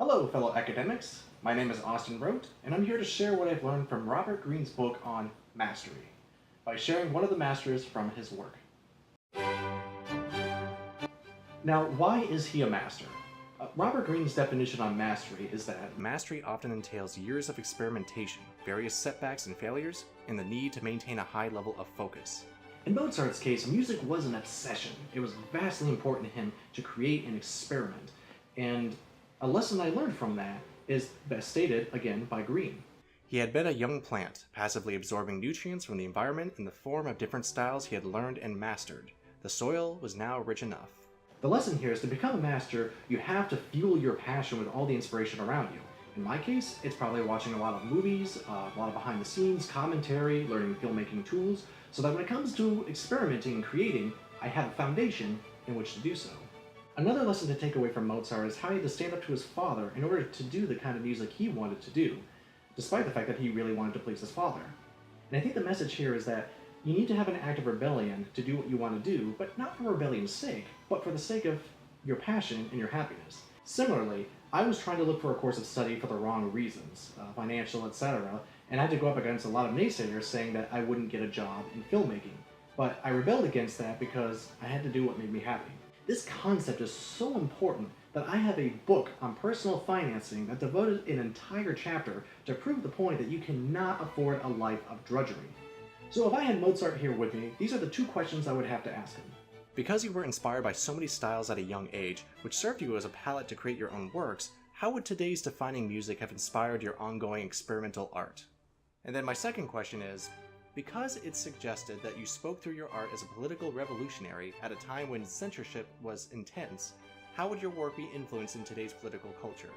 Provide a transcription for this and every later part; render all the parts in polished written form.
Hello, fellow academics. My name is AustinRote, and I'm here to share what I've learned from Robert Greene's book on mastery, by sharing one of the masters from his work. Now, why is he a master? Robert Greene's definition on mastery is that Mastery often entails years of experimentation, various setbacks and failures, and the need to maintain a high level of focus. in Mozart's case, music was an obsession. It was vastly important to him to create an experiment, and a lesson I learned from that is best stated, again, by Greene. He had been a young plant, passively absorbing nutrients from the environment in the form of different styles he had learned and mastered. The soil was now rich enough. The lesson here is to become a master, you have to fuel your passion with all the inspiration around you. In my case, it's probably watching a lot of movies, a lot of behind the scenes commentary, learning filmmaking tools, so that when it comes to experimenting and creating, I have a foundation in which to do so. Another lesson to take away from Mozart is how he had to stand up to his father in order to do the kind of music he wanted to do, despite the fact that he really wanted to please his father. And I think the message here is that you need to have an act of rebellion to do what you want to do, but not for rebellion's sake, but for the sake of your passion and your happiness. Similarly, I was trying to look for a course of study for the wrong reasons, financial, etc., and I had to go up against a lot of naysayers saying that I wouldn't get a job in filmmaking. But I rebelled against that because I had to do what made me happy. This concept is so important that I have a book on personal financing that devoted an entire chapter to prove the point that you cannot afford a life of drudgery. So if I had Mozart here with me, these are the two questions I would have to ask him. Because you were inspired by so many styles at a young age, which served you as a palette to create your own works, how would today's defining music have inspired your ongoing experimental art? And then my second question is, because it's suggested that you spoke through your art as a political revolutionary at a time when censorship was intense, how would your work be influenced in today's political culture?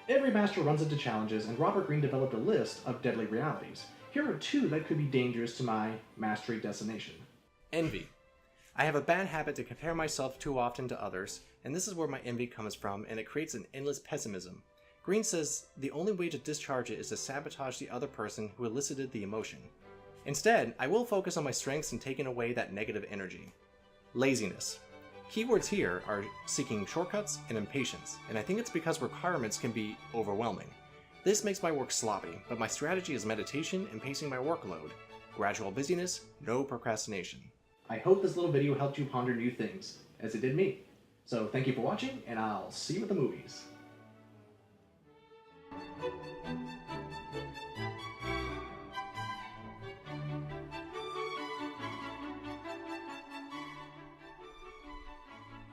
Every master runs into challenges, and Robert Greene developed a list of deadly realities. Here are two that could be dangerous to my mastery destination. Envy. I have a bad habit to compare myself too often to others, and this is where my envy comes from, and it creates an endless pessimism. Greene says the only way to discharge it is to sabotage the other person who elicited the emotion. Instead, I will focus on my strengths and taking away that negative energy. Laziness. Keywords here are seeking shortcuts and impatience, and I think it's because requirements can be overwhelming. This makes my work sloppy, but my strategy is meditation and pacing my workload. Gradual busyness, no procrastination. I hope this little video helped you ponder new things, as it did me. So thank you for watching, and I'll see you at the movies.